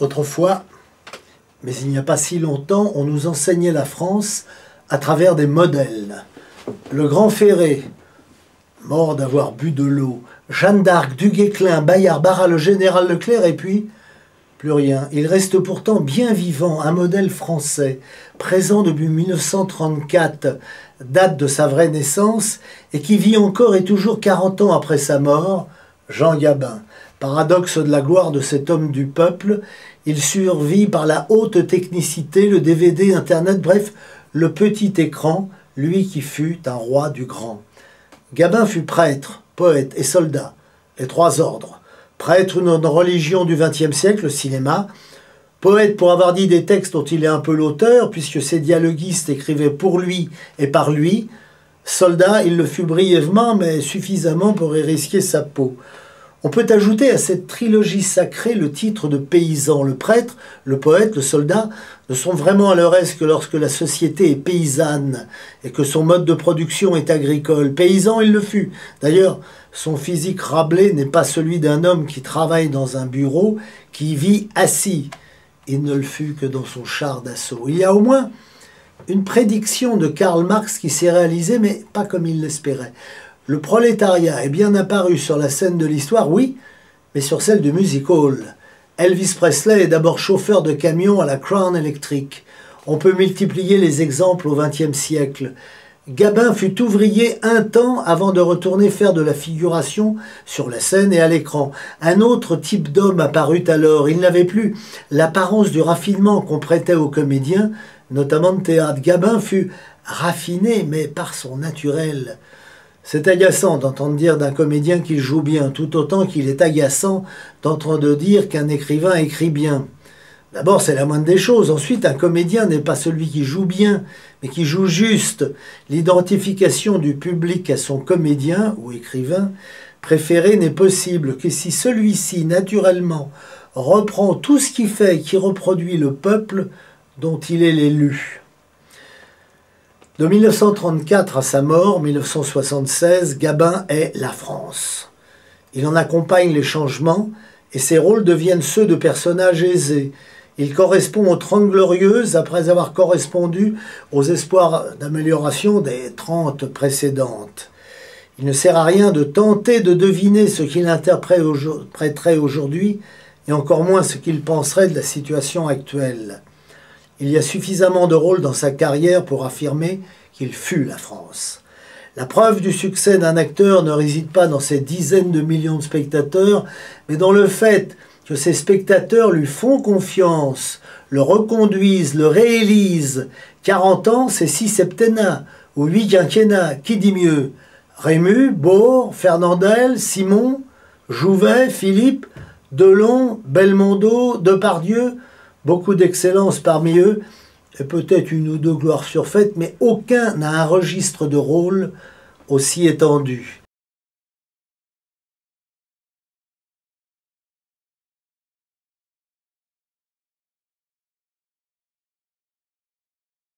Autrefois, mais il n'y a pas si longtemps, on nous enseignait la France à travers des modèles. Le Grand Ferré, mort d'avoir bu de l'eau, Jeanne d'Arc, Duguay-Clin, Bayard, Barras, le général Leclerc, et puis plus rien. Il reste pourtant bien vivant, un modèle français, présent depuis 1934, date de sa vraie naissance, et qui vit encore et toujours 40 ans après sa mort, Jean Gabin. Paradoxe de la gloire de cet homme du peuple, il survit par la haute technicité, le DVD, Internet, bref, le petit écran, lui qui fut un roi du grand. Gabin fut prêtre, poète et soldat, les trois ordres. Prêtre d'une religion du XXe siècle, le cinéma. Poète pour avoir dit des textes dont il est un peu l'auteur, puisque ses dialoguistes écrivaient pour lui et par lui. Soldat, il le fut brièvement, mais suffisamment pour y risquer sa peau. On peut ajouter à cette trilogie sacrée le titre de paysan. Le prêtre, le poète, le soldat ne sont vraiment à leur aise que lorsque la société est paysanne et que son mode de production est agricole. Paysan, il le fut. D'ailleurs, son physique Rabelais n'est pas celui d'un homme qui travaille dans un bureau, qui vit assis. Il ne le fut que dans son char d'assaut. Il y a au moins une prédiction de Karl Marx qui s'est réalisée, mais pas comme il l'espérait. Le prolétariat est bien apparu sur la scène de l'histoire, oui, mais sur celle du music hall. Elvis Presley est d'abord chauffeur de camion à la Crown Electric. On peut multiplier les exemples au XXe siècle. Gabin fut ouvrier un temps avant de retourner faire de la figuration sur la scène et à l'écran. Un autre type d'homme apparut alors. Il n'avait plus l'apparence du raffinement qu'on prêtait aux comédiens, notamment de théâtre. Gabin fut raffiné, mais par son naturel. C'est agaçant d'entendre dire d'un comédien qu'il joue bien, tout autant qu'il est agaçant d'entendre dire qu'un écrivain écrit bien. D'abord, c'est la moindre des choses. Ensuite, un comédien n'est pas celui qui joue bien, mais qui joue juste. L'identification du public à son comédien ou écrivain préféré n'est possible que si celui-ci, naturellement, reprend tout ce qu'il fait et qui reproduit le peuple dont il est l'élu. De 1934 à sa mort, 1976, Gabin est la France. Il en accompagne les changements et ses rôles deviennent ceux de personnages aisés. Il correspond aux 30 Glorieuses après avoir correspondu aux espoirs d'amélioration des 30 précédentes. Il ne sert à rien de tenter de deviner ce qu'il interpréterait aujourd'hui et encore moins ce qu'il penserait de la situation actuelle. Il y a suffisamment de rôles dans sa carrière pour affirmer qu'il fut la France. La preuve du succès d'un acteur ne réside pas dans ses dizaines de millions de spectateurs, mais dans le fait que ces spectateurs lui font confiance, le reconduisent, le réélisent. 40 ans, c'est 6 septennats, ou 8 quinquennats, qui dit mieux? Rému, Baur, Fernandel, Simon, Jouvet, Philippe, Delon, Belmondo, Depardieu, beaucoup d'excellence parmi eux, et peut-être une ou deux gloires surfaites, mais aucun n'a un registre de rôle aussi étendu.